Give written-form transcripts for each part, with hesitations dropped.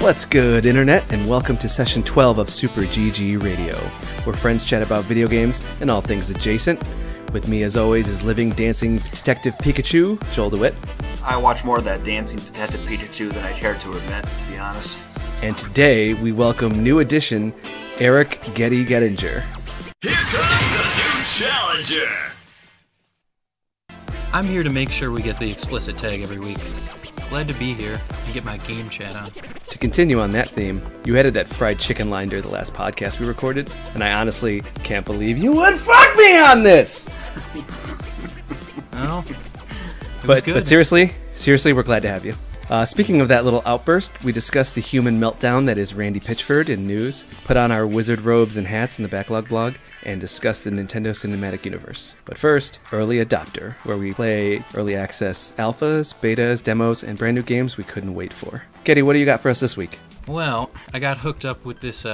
What's good, Internet, and welcome to Session 12 of Super GG Radio, where friends chat about video games and all things adjacent. With me, as always, is living, dancing Detective Pikachu, Joel DeWitt. I watch more of that dancing Detective Pikachu than I care to admit, to be honest. And today, we welcome new addition, Eric Getty Gettinger. Here comes a new challenger! I'm here to make sure we get the explicit tag every week. Glad to be here and get my game chat on. To continue on that theme, you had that fried chicken line during the last podcast we recorded, and I honestly can't believe you would fuck me on this! Well, it was good. But seriously, we're glad to have you. Speaking of that little outburst, we discussed the human meltdown that is Randy Pitchford in news, put on our wizard robes and hats in the Backlog Blog, and discuss the Nintendo Cinematic Universe. But first, Early Adopter, where we play early access alphas, betas, demos, and brand new games we couldn't wait for. Getty, what do you got for us this week? Well, I got hooked up with this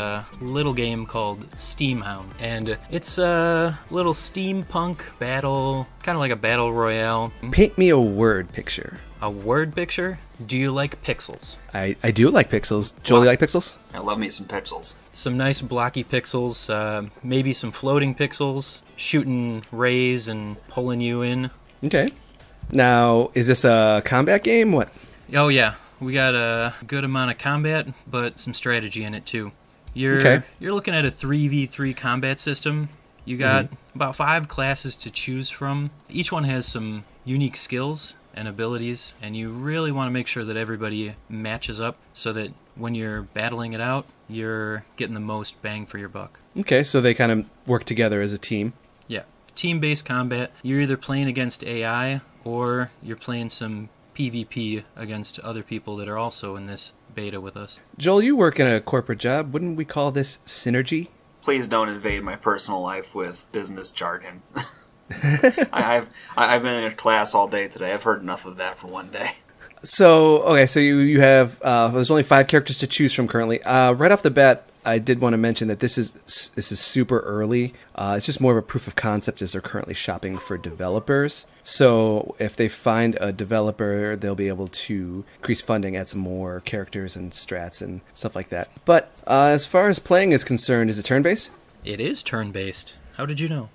little game called Steamhounds, and it's a little steampunk battle, kind of like a battle royale. Paint me a word picture. A word picture? Do you like pixels? I do like pixels. Joel, you like pixels? I love me some pixels. Some nice blocky pixels, maybe some floating pixels, shooting rays and pulling you in. Okay. Now, is this a combat game? What? Oh yeah, we got a good amount of combat, but some strategy in it too. You're looking at a 3v3 combat system. You got about 5 classes to choose from. Each one has some unique skills and abilities, and you really want to make sure that everybody matches up so that when you're battling it out, you're getting the most bang for your buck. Okay, so they kind of work together as a team. Yeah. Team-based combat, you're either playing against AI or you're playing some PvP against other people that are also in this beta with us. Joel, you work in a corporate job. Wouldn't we call this synergy? Please don't invade my personal life with business jargon. I've been in a class all day today. I've heard enough of that for one day. So you have there's only 5 characters to choose from currently. Right off the bat, I did want to mention that this is super early. It's just more of a proof of concept as they're currently shopping for developers. So if they find a developer, they'll be able to increase funding, add some more characters and strats and stuff like that. But as far as playing is concerned, is it turn-based? It is turn-based. How did you know?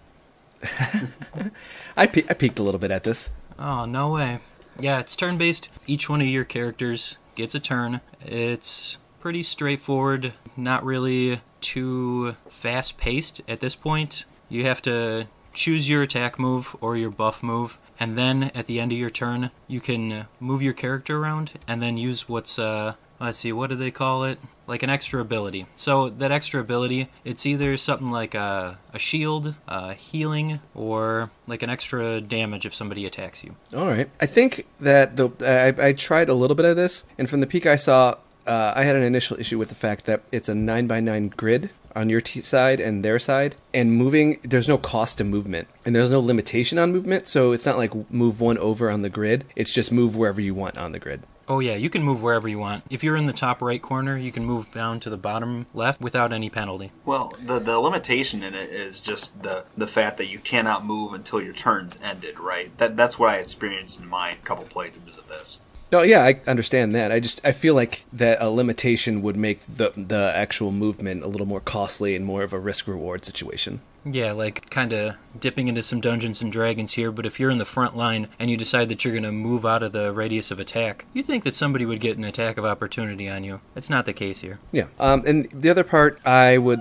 I peeked a little bit at this. Oh, no way. Yeah, it's turn-based. Each one of your characters gets a turn. It's pretty straightforward, not really too fast-paced at this point. You have to choose your attack move or your buff move, and then at the end of your turn, you can move your character around and then use what's, let's see, what do they call it? Like an extra ability. So that extra ability, it's either something like a shield, healing, or like an extra damage if somebody attacks you. All right. I think that I tried a little bit of this, and from the peek I saw, I had an initial issue with the fact that it's a 9x9 grid on your side and their side, and moving, there's no cost to movement, and there's no limitation on movement, so it's not like move one over on the grid, it's just move wherever you want on the grid. Oh yeah, you can move wherever you want. If you're in the top right corner, you can move down to the bottom left without any penalty. Well, the limitation in it is just the fact that you cannot move until your turn's ended, right? That's what I experienced in my couple playthroughs of this. No, yeah, I understand that. I feel like that a limitation would make the actual movement a little more costly and more of a risk-reward situation. Yeah, like kind of dipping into some Dungeons and Dragons here, but if you're in the front line and you decide that you're going to move out of the radius of attack, you think that somebody would get an attack of opportunity on you. That's not the case here. Yeah, and the other part I wanted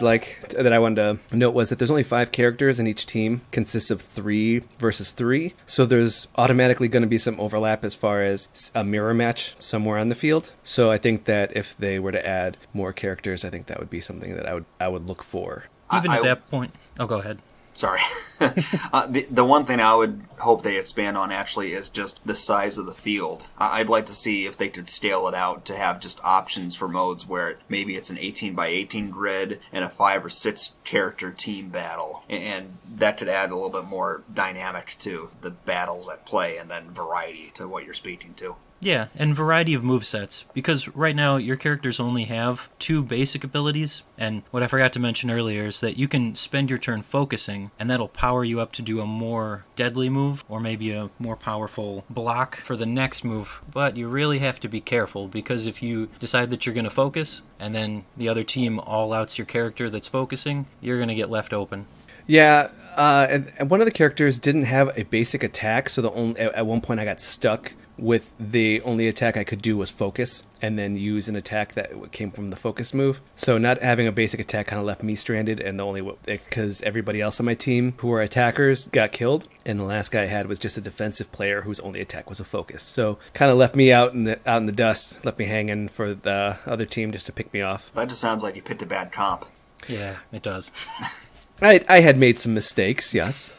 to note was that there's only 5 characters and each team consists of 3 versus 3, so there's automatically going to be some overlap as far as a mirror match somewhere on the field. So I think that if they were to add more characters, I think that would be something that I would look for. Even at that point... Oh, go ahead. Sorry. The one thing I would hope they expand on actually is just the size of the field. I'd like to see if they could scale it out to have just options for modes where maybe it's an 18x18 grid and a 5 or 6 character team battle. And that could add a little bit more dynamic to the battles at play and then variety to what you're speaking to. Yeah, and variety of movesets, because right now your characters only have 2 basic abilities, and what I forgot to mention earlier is that you can spend your turn focusing, and that'll power you up to do a more deadly move, or maybe a more powerful block for the next move, but you really have to be careful, because if you decide that you're going to focus, and then the other team all-outs your character that's focusing, you're going to get left open. Yeah, and one of the characters didn't have a basic attack, so at one point I got stuck with the only attack I could do was focus, and then use an attack that came from the focus move. So not having a basic attack kind of left me stranded, and because everybody else on my team who were attackers got killed, and the last guy I had was just a defensive player whose only attack was a focus. So kind of left me out in the dust, left me hanging for the other team just to pick me off. That just sounds like you picked a bad comp. Yeah, it does. I had made some mistakes, yes.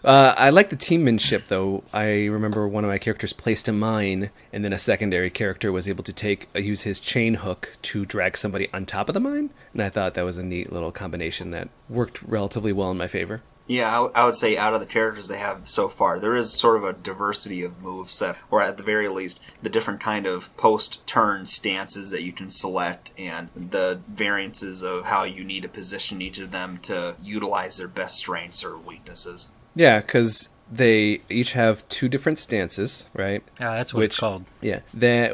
I like the teammanship, though. I remember one of my characters placed a mine, and then a secondary character was able to use his chain hook to drag somebody on top of the mine, and I thought that was a neat little combination that worked relatively well in my favor. Yeah, I would say out of the characters they have so far, there is sort of a diversity of moveset, or at the very least, the different kind of post-turn stances that you can select, and the variances of how you need to position each of them to utilize their best strengths or weaknesses. Yeah, because they each have 2 different stances, right? That's what it's called. Yeah,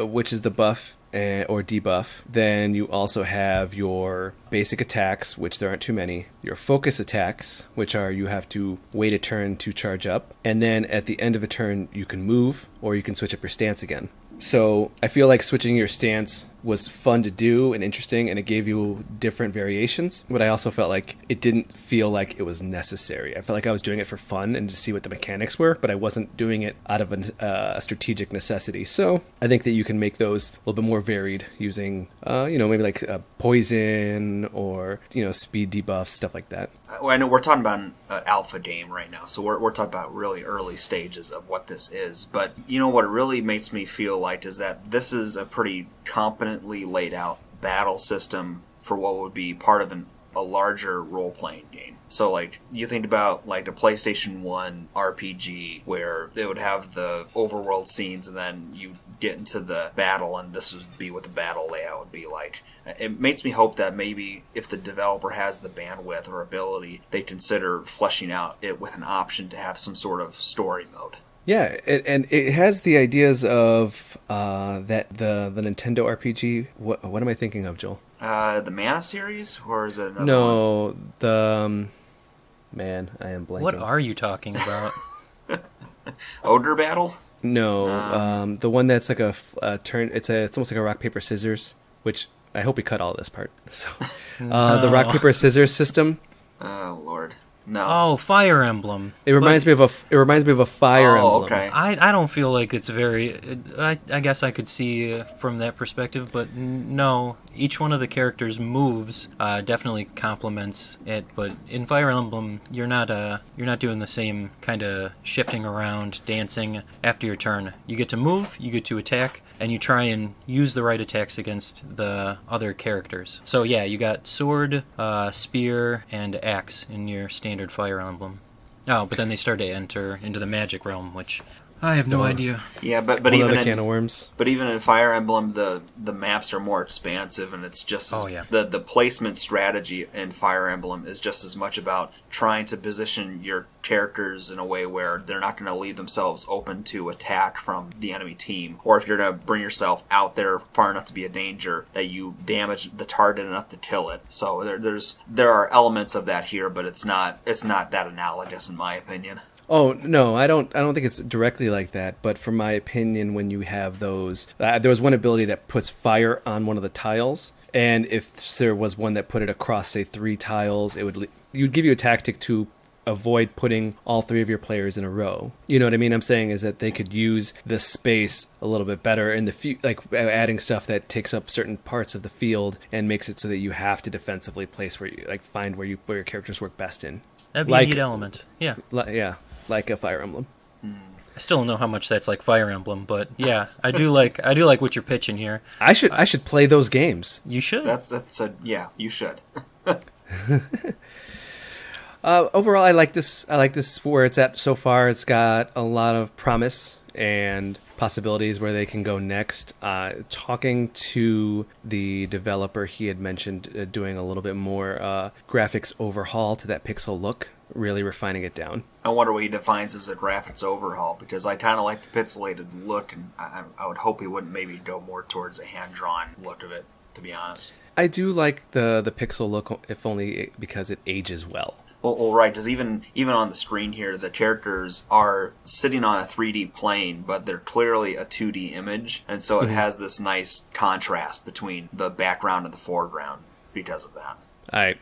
which is the buff or debuff. Then you also have your basic attacks, which there aren't too many. Your focus attacks, which are you have to wait a turn to charge up. And then at the end of a turn, you can move or you can switch up your stance again. So I feel like switching your stance was fun to do and interesting, and it gave you different variations. But I also felt like it didn't feel like it was necessary. I felt like I was doing it for fun and to see what the mechanics were, but I wasn't doing it out of a strategic necessity. So I think that you can make those a little bit more varied using, maybe like poison or, speed debuffs, stuff like that. Well, I know we're talking about an alpha game right now, so we're talking about really early stages of what this is. But what it really makes me feel like is that this is a pretty competently laid out battle system for what would be part of a larger role-playing game. So, you think about, a PlayStation 1 RPG where they would have the overworld scenes and then you get into the battle, and this would be what the battle layout would be like. It makes me hope that maybe if the developer has the bandwidth or ability, they consider fleshing out it with an option to have some sort of story mode. Yeah, and it has the ideas of the Nintendo RPG. What am I thinking of, Joel? The Mana series, or is it another one? No, man, I am blanking. What are you talking about? Ogre Battle? No, the one that's like a turn. It's almost like a rock paper scissors, which I hope we cut all this part. So, the rock paper scissors system. Oh Lord. No. Oh, Fire Emblem. It reminds me of a Fire Emblem. Okay. I don't feel like it's very. I guess I could see from that perspective, but no. Each one of the characters' moves definitely complements it, but in Fire Emblem, you're not doing the same kind of shifting around, dancing after your turn. You get to move, you get to attack, and you try and use the right attacks against the other characters. So yeah, you got sword, spear, and axe in your standard Fire Emblem. Oh, but then they start to enter into the magic realm, which I have no idea. Yeah, but even in can of worms. But even in Fire Emblem, the maps are more expansive, and it's just the placement strategy in Fire Emblem is just as much about trying to position your characters in a way where they're not going to leave themselves open to attack from the enemy team, or if you're going to bring yourself out there far enough to be a danger that you damage the target enough to kill it. So there are elements of that here, but it's not that analogous in my opinion. Oh no, I don't think it's directly like that. But from my opinion, when you have those, there was one ability that puts fire on one of the tiles, and if there was one that put it across, say, 3 tiles, you'd give you a tactic to avoid putting all 3 of your players in a row. You know what I mean? I'm saying is that they could use the space a little bit better in like adding stuff that takes up certain parts of the field and makes it so that you have to defensively place where you find where your characters work best in. That'd be a neat element. Yeah. Yeah. Like a Fire Emblem. I still don't know how much that's like Fire Emblem, but yeah, I do like what you're pitching here. I should play those games. You should. You should. Overall, I like this where it's at so far. It's got a lot of promise, and possibilities where they can go next. Talking to the developer, he had mentioned doing a little bit more graphics overhaul to that pixel look, really refining it down. I wonder what he defines as a graphics overhaul, because I kind of like the pixelated look, and I would hope he wouldn't maybe go more towards a hand-drawn look of it, to be honest. I do like the pixel look, if only because it ages well. Well, right, because even on the screen here, the characters are sitting on a 3D plane, but they're clearly a 2D image, and so it has this nice contrast between the background and the foreground because of that. I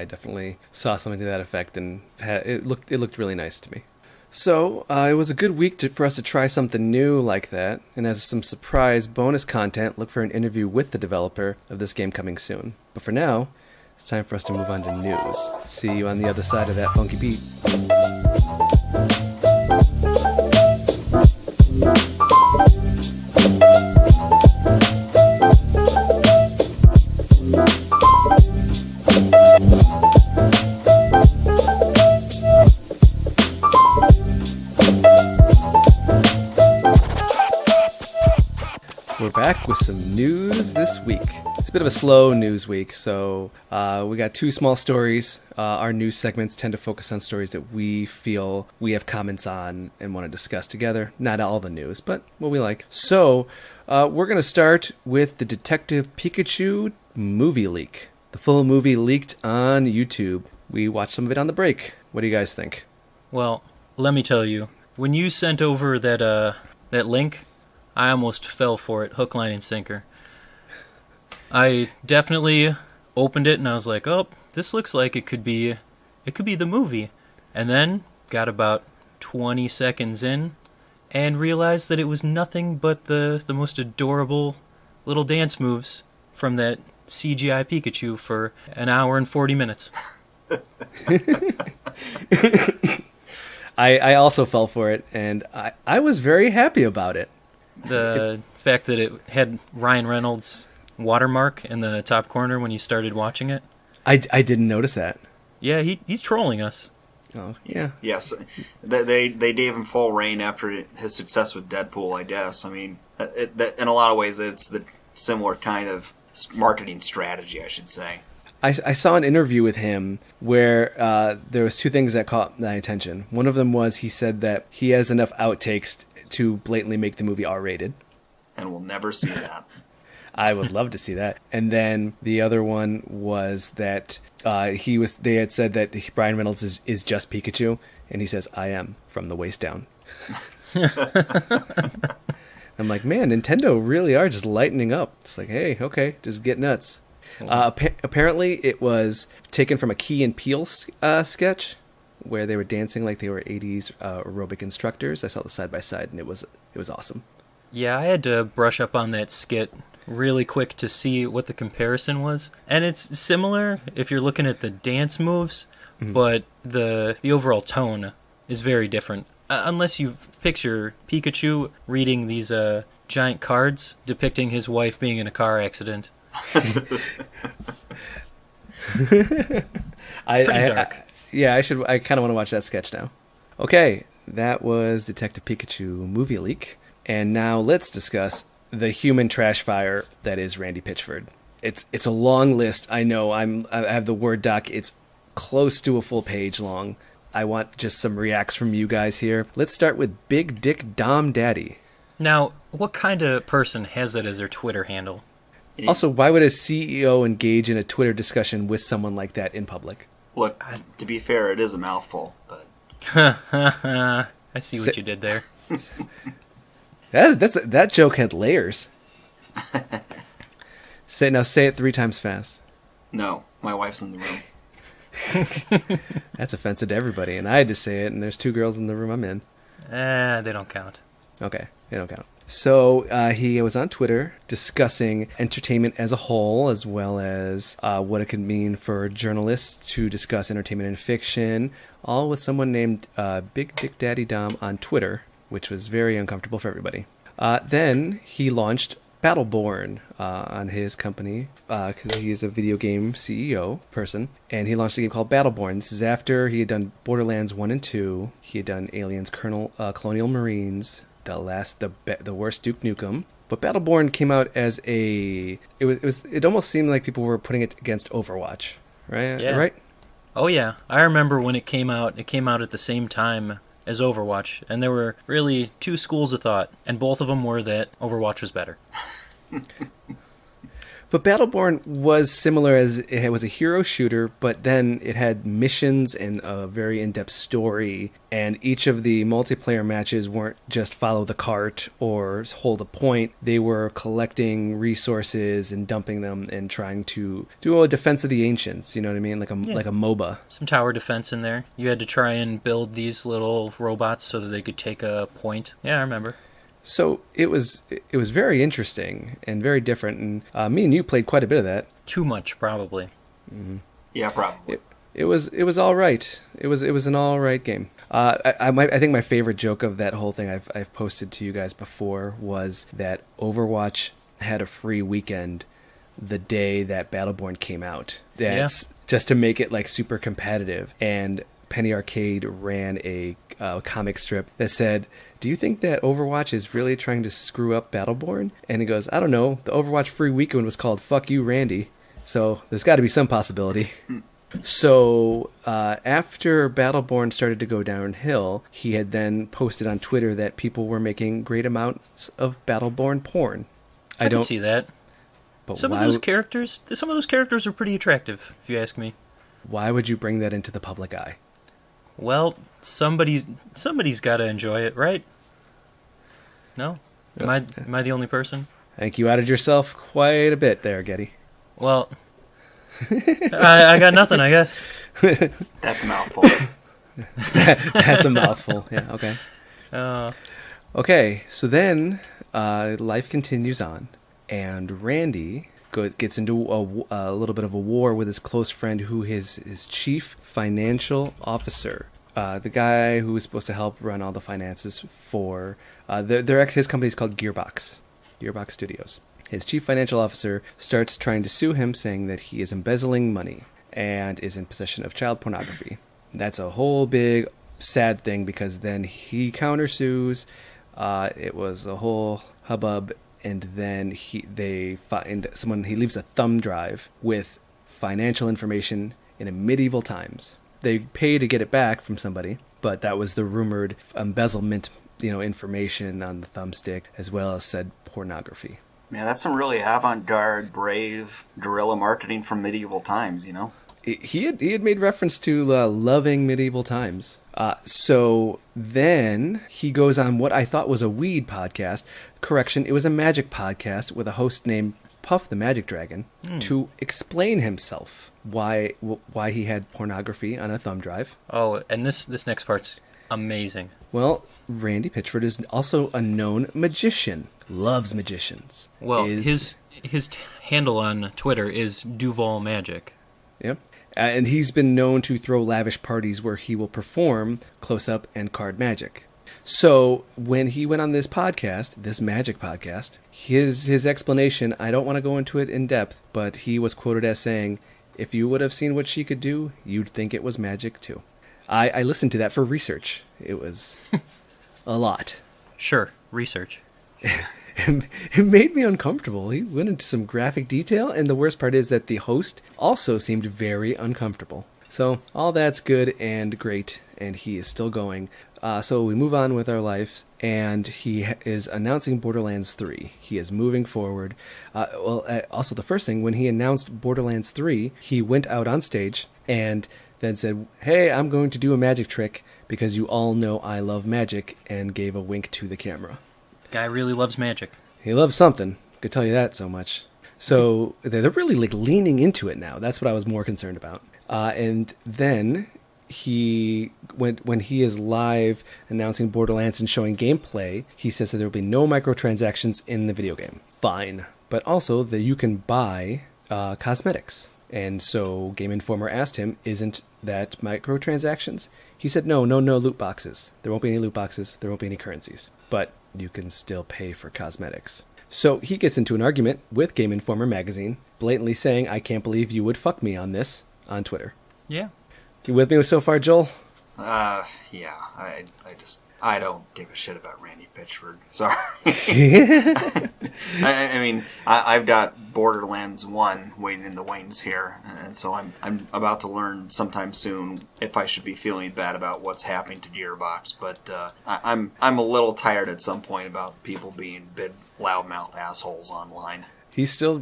definitely saw something to that effect, and it looked really nice to me. So it was a good week for us to try something new like that, and as some surprise bonus content, look for an interview with the developer of this game coming soon. But for now, it's time for us to move on to news. See you on the other side of that funky beat. We're back with some news this week. It's a bit of a slow news week, so we got two small stories. Our news segments tend to focus on stories that we feel we have comments on and want to discuss together. Not all the news, but what we like. So we're going to start with the Detective Pikachu movie leak. The full movie leaked on YouTube. We watched some of it on the break. What do you guys think? Well, let me tell you, when you sent over that link, I almost fell for it, hook, line, and sinker. I definitely opened it and I was like, oh, this looks like it could be the movie. And then got about 20 seconds in and realized that it was nothing but the most adorable little dance moves from that CGI Pikachu for an hour and 40 minutes. I also fell for it, and I was very happy about it. The fact that it had Ryan Reynolds' watermark in the top corner when you started watching it. I didn't notice that. Yeah, he's trolling us. Oh, yeah. Yes, they gave him full reign after his success with Deadpool, I guess. I mean, in a lot of ways, it's the similar kind of marketing strategy, I should say. I saw an interview with him where there was two things that caught my attention. One of them was he said that he has enough outtakes to blatantly make the movie R-rated. And we'll never see that. I would love to see that. And then the other one was that they had said that Ryan Reynolds is just Pikachu, and he says, I am, from the waist down. I'm like, man, Nintendo really are just lightening up. It's like, hey, okay, just get nuts. Apparently it was taken from a Key and Peele sketch where they were dancing like they were 80s aerobic instructors. I saw the side by side, and it was awesome. Yeah, I had to brush up on that skit really quick to see what the comparison was. And it's similar if you're looking at the dance moves, but the overall tone is very different. Unless you picture Pikachu reading these giant cards depicting his wife being in a car accident. It's pretty dark. I kind of want to watch that sketch now. Okay, that was Detective Pikachu movie leak. And now let's discuss the human trash fire that is Randy Pitchford. It's a long list. I know I have the Word doc. It's close to a full page long. I want just some reacts from you guys here. Let's start with Big Dick Dom Daddy. Now, what kind of person has that as their Twitter handle? Also, why would a CEO engage in a Twitter discussion with someone like that in public? Look, to be fair, it is a mouthful, but... I see what you did there. That joke had layers. Say it 3 times fast. No, my wife's in the room. That's offensive to everybody, and I had to say it, and there's 2 girls in the room I'm in. They don't count. Okay, they don't count. So he was on Twitter discussing entertainment as a whole, as well as what it could mean for journalists to discuss entertainment and fiction, all with someone named Big Dick Daddy Dom on Twitter, which was very uncomfortable for everybody. Then he launched Battleborn on his company, because he's a video game CEO person, and he launched a game called Battleborn. This is after he had done Borderlands 1 and 2, he had done Aliens Colonial Marines, the worst Duke Nukem. But Battleborn came out as it almost seemed like people were putting it against Overwatch, right? Yeah. Right? Oh yeah, I remember when it came out. It came out at the same time as Overwatch, and there were really two schools of thought, and both of them were that Overwatch was better. But Battleborn was similar, as it was a hero shooter, but then it had missions and a very in-depth story, and each of the multiplayer matches weren't just follow the cart or hold a point. They were collecting resources and dumping them and trying to do a defense of the ancients, you know what I mean? Like a MOBA. Some tower defense in there. You had to try and build these little robots so that they could take a point. Yeah, I remember. So it was very interesting and very different, and me and you played quite a bit of that. Too much, probably. Mm-hmm. Yeah, probably. It was all right. It was an all right game. I think my favorite joke of that whole thing I've posted to you guys before was that Overwatch had a free weekend the day that Battleborn came out. That's just to make it like super competitive. And Penny Arcade ran a comic strip that said, "Do you think that Overwatch is really trying to screw up Battleborn?" And he goes, "I don't know. The Overwatch free weekend was called Fuck You, Randy. So there's got to be some possibility." So after Battleborn started to go downhill, he had then posted on Twitter that people were making great amounts of Battleborn porn. I don't see that. But some of those characters are pretty attractive, if you ask me. Why would you bring that into the public eye? Well, somebody's got to enjoy it, right? No? Am I the only person? I think you outed yourself quite a bit there, Getty. Well, I got nothing, I guess. That's a mouthful. That's a mouthful. Yeah, okay. Okay, so then life continues on, and Randy gets into a little bit of a war with his close friend, who is his chief financial officer, the guy who was supposed to help run all the finances for his company is called Gearbox Studios. His chief financial officer starts trying to sue him, saying that he is embezzling money and is in possession of child pornography. That's a whole big sad thing, because then he countersues. It was a whole hubbub. And then he leaves a thumb drive with financial information in medieval times. They pay to get it back from somebody, but that was the rumored embezzlement, information on the thumbstick, as well as said pornography. Man, that's some really avant-garde, brave guerrilla marketing from medieval times, He had made reference to loving medieval times. So then he goes on what I thought was a weed podcast. Correction, it was a magic podcast with a host named Puff the Magic Dragon to explain himself why he had pornography on a thumb drive. Oh, and this next part's amazing. Well, Randy Pitchford is also a known magician. Loves magicians. Well, his handle on Twitter is Duval Magic. Yep. And he's been known to throw lavish parties where he will perform close-up and card magic. So when he went on this podcast, this magic podcast, his explanation, I don't want to go into it in depth, but he was quoted as saying, "If you would have seen what she could do, you'd think it was magic too." I listened to that for research. It was a lot. Sure, research. It made me uncomfortable. He went into some graphic detail, and the worst part is that the host also seemed very uncomfortable. So all that's good and great, and he is still going. So we move on with our lives, and he is announcing Borderlands 3. He is moving forward. Also the first thing, when he announced Borderlands 3, he went out on stage and then said, "Hey, I'm going to do a magic trick because you all know I love magic," and gave a wink to the camera. Guy really loves magic. He loves something. I could tell you that so much. So they're really leaning into it now. That's what I was more concerned about. And then when he is live announcing Borderlands and showing gameplay, he says that there will be no microtransactions in the video game. Fine. But also that you can buy cosmetics. And so Game Informer asked him, "Isn't that microtransactions?" He said, no loot boxes. There won't be any loot boxes. There won't be any currencies. But you can still pay for cosmetics. So he gets into an argument with Game Informer magazine, blatantly saying, "I can't believe you would fuck me on this," on Twitter. Yeah. You with me so far, Joel? Yeah, I don't give a shit about Randy Pitchford. Sorry. I mean, I've got Borderlands 1 waiting in the wings here, and so I'm about to learn sometime soon if I should be feeling bad about what's happening to Gearbox. But I'm a little tired at some point about people being big loudmouth assholes online. He's still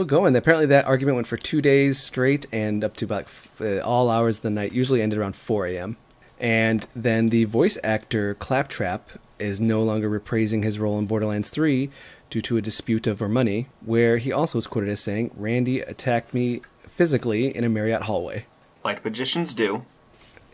going. Apparently, that argument went for 2 days straight and up to about all hours of the night. Usually ended around 4 a.m. And then the voice actor Claptrap is no longer reprising his role in Borderlands 3 due to a dispute over money, where he also was quoted as saying, "Randy attacked me physically in a Marriott hallway." Like magicians do.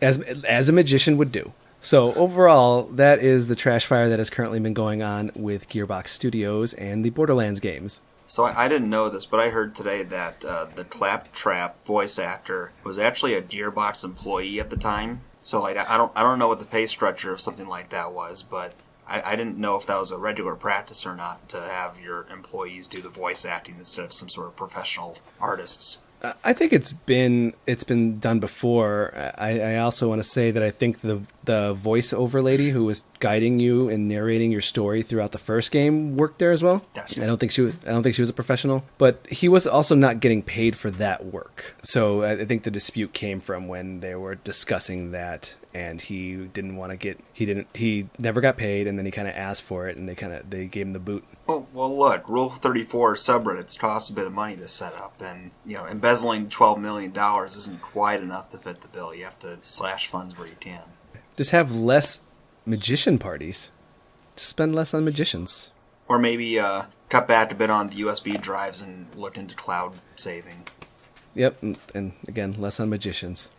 As a magician would do. So overall, that is the trash fire that has currently been going on with Gearbox Studios and the Borderlands games. So I didn't know this, but I heard today that the Claptrap voice actor was actually a Gearbox employee at the time. So like I don't know what the pay structure of something like that was, but I didn't know if that was a regular practice or not to have your employees do the voice acting instead of some sort of professional artists. I think it's been done before. I also want to say that I think the voiceover lady who was guiding you and narrating your story throughout the first game worked there as well. Gotcha. I don't think she was a professional, but he was also not getting paid for that work. So I think the dispute came from when they were discussing that, and he didn't want to get he never got paid, and then he kind of asked for it, and they gave him the boot. Well, look, Rule 34 subreddits cost a bit of money to set up, and embezzling $12 million isn't quite enough to fit the bill. You have to slash funds where you can. Just have less magician parties. Just spend less on magicians. Or maybe cut back a bit on the USB drives and look into cloud saving. Yep, and again, less on magicians.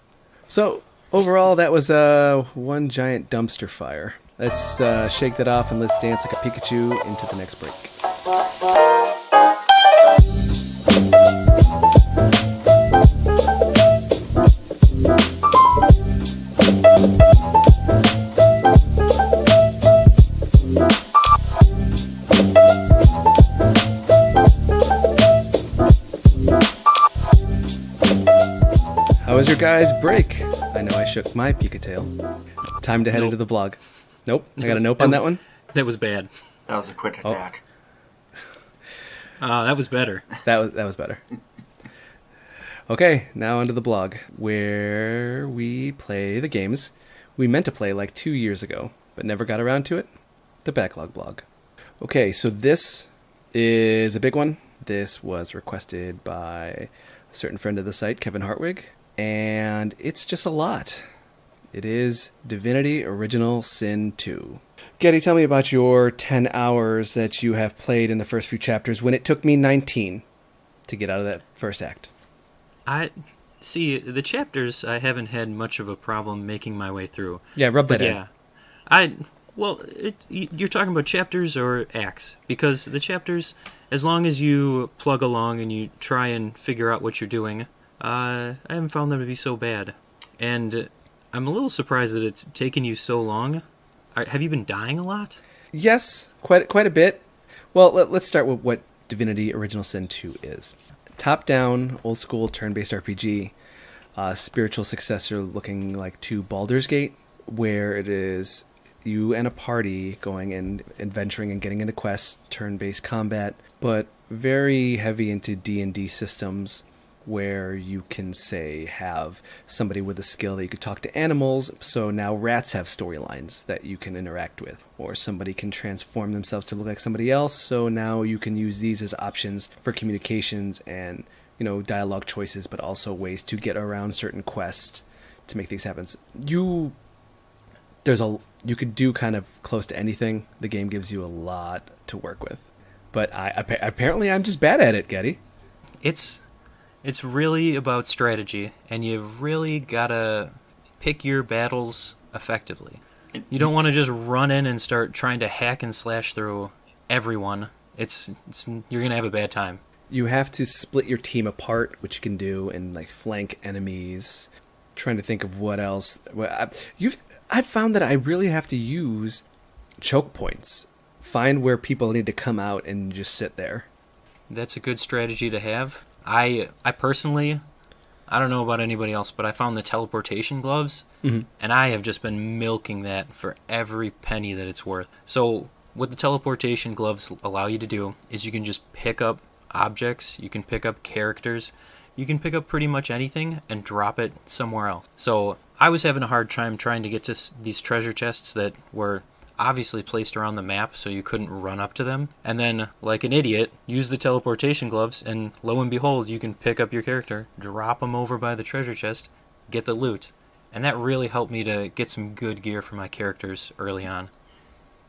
So, overall, that was one giant dumpster fire. Let's shake that off and let's dance like a Pikachu into the next break. How was your guys' break? I know I shook my Pikachu. Time to head into the blog. Nope, I got a nope on that one. That was bad. That was a quick attack. That was better. That was better. Okay, now onto the blog, where we play the games we meant to play like 2 years ago, but never got around to it. The Backlog Blog. Okay, so this is a big one. This was requested by a certain friend of the site, Kevin Hartwig, and it's just a lot. It is Divinity Original Sin 2. Getty, tell me about your 10 hours that you have played in the first few chapters when it took me 19 to get out of that first act. See, the chapters I haven't had much of a problem making my way through. Yeah, rub that in. Yeah. You're talking about chapters or acts? Because the chapters, as long as you plug along and you try and figure out what you're doing, I haven't found them to be so bad. And I'm a little surprised that it's taken you so long. Have you been dying a lot? Yes, quite a bit. Well, let's start with what Divinity Original Sin 2 is. Top-down, old-school, turn-based RPG, spiritual successor looking like to Baldur's Gate, where it is you and a party going and adventuring and getting into quests, turn-based combat, but very heavy into D&D systems, where you can, say, have somebody with a skill that you could talk to animals, so now rats have storylines that you can interact with. Or somebody can transform themselves to look like somebody else, so now you can use these as options for communications and, dialogue choices, but also ways to get around certain quests to make things happen. You could do kind of close to anything. The game gives you a lot to work with. But apparently I'm just bad at it, Getty. It's really about strategy, and you've really got to pick your battles effectively. You don't want to just run in and start trying to hack and slash through everyone. You're going to have a bad time. You have to split your team apart, which you can do, and flank enemies. Trying to think of what else. I've found that I really have to use choke points. Find where people need to come out and just sit there. That's a good strategy to have. I personally I don't know about anybody else, but I found the teleportation gloves, and I have just been milking that for every penny that it's worth. So what the teleportation gloves allow you to do is you can just pick up objects, you can pick up characters, you can pick up pretty much anything and drop it somewhere else. So I was having a hard time trying to get to these treasure chests that were obviously placed around the map so you couldn't run up to them, and then, like an idiot, use the teleportation gloves, and lo and behold, you can pick up your character, drop them over by the treasure chest, get the loot. And that really helped me to get some good gear for my characters early on.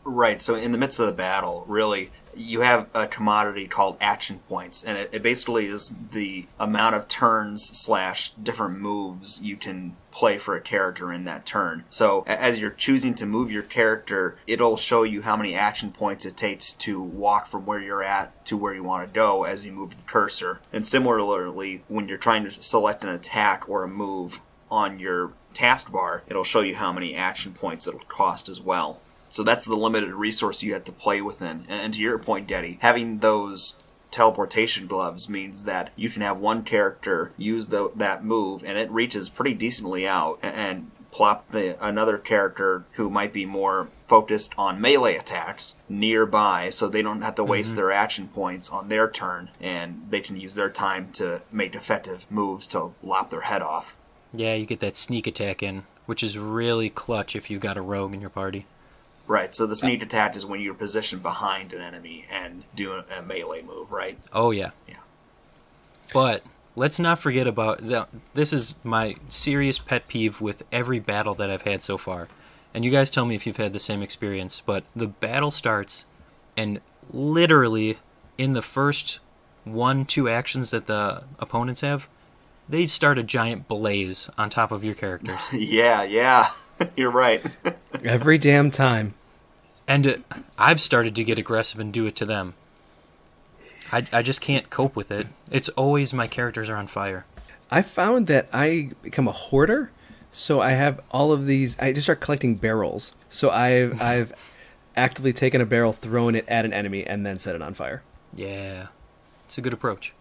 Right, so in the midst of the battle, really, you have a commodity called action points, and it basically is the amount of turns / different moves you can play for a character in that turn. So as you're choosing to move your character, it'll show you how many action points it takes to walk from where you're at to where you want to go as you move the cursor. And similarly, when you're trying to select an attack or a move on your taskbar, it'll show you how many action points it'll cost as well. So that's the limited resource you have to play within. And to your point, Daddy, having those teleportation gloves means that you can have one character use that move, and it reaches pretty decently out, and plop another character who might be more focused on melee attacks nearby, so they don't have to waste their action points on their turn, and they can use their time to make effective moves to lop their head off. Yeah, you get that sneak attack in, which is really clutch if you got a rogue in your party. Right, so the sneak attack is when you're positioned behind an enemy and do a melee move, right? Oh, yeah. Yeah. But let's not forget about... This is my serious pet peeve with every battle that I've had so far. And you guys tell me if you've had the same experience. But the battle starts, and literally in the first 1-2 actions that the opponents have, they start a giant blaze on top of your characters. Yeah. You're right. Every damn time. And I've started to get aggressive and do it to them. I just can't cope with it. It's always my characters are on fire. I found that I become a hoarder, so I have all of these. I just start collecting barrels. So I've actively taken a barrel, thrown it at an enemy, and then set it on fire. Yeah, it's a good approach.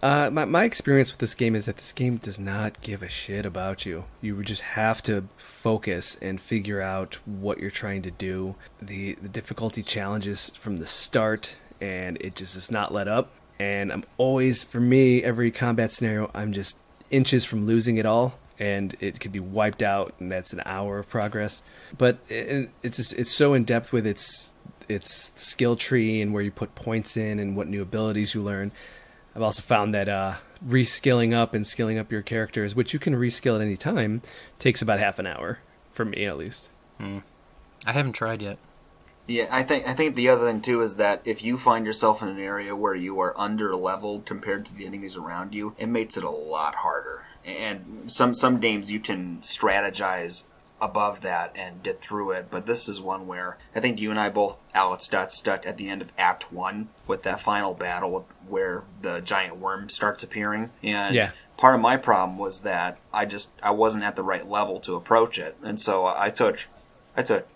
My experience with this game is that this game does not give a shit about you. You just have to focus and figure out what you're trying to do. The difficulty challenges from the start, and it just does not let up. And I'm always, for me, every combat scenario, I'm just inches from losing it all, and it could be wiped out, and that's an hour of progress. But it's so in depth with its skill tree and where you put points in and what new abilities you learn. I've also found that reskilling up and skilling up your characters, which you can reskill at any time, takes about half an hour, for me at least. I haven't tried yet. Yeah, I think the other thing too is that if you find yourself in an area where you are under leveled compared to the enemies around you, it makes it a lot harder. And some games you can strategize above that and get through it, but this is one where I think you and I both, Alex, got stuck at the end of Act 1 with that final battle where the giant worm starts appearing. And part of my problem was that I wasn't at the right level to approach it, and so I took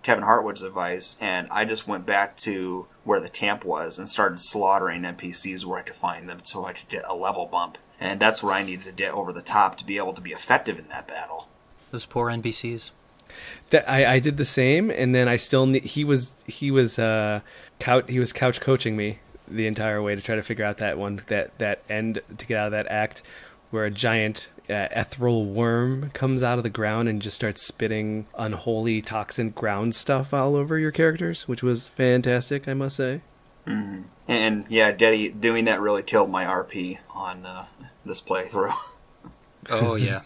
Kevin Hartwood's advice, and I just went back to where the camp was and started slaughtering NPCs where I could find them so I could get a level bump. And that's where I needed to get over the top to be able to be effective in that battle. Those poor NPCs. I did the same, and then I still he was couch coaching me the entire way to try to figure out that end to get out of that act where a giant ethereal worm comes out of the ground and just starts spitting unholy toxin ground stuff all over your characters, which was fantastic, I must say. Mm-hmm. And yeah, Daddy, doing that really killed my RP on this playthrough. Oh yeah.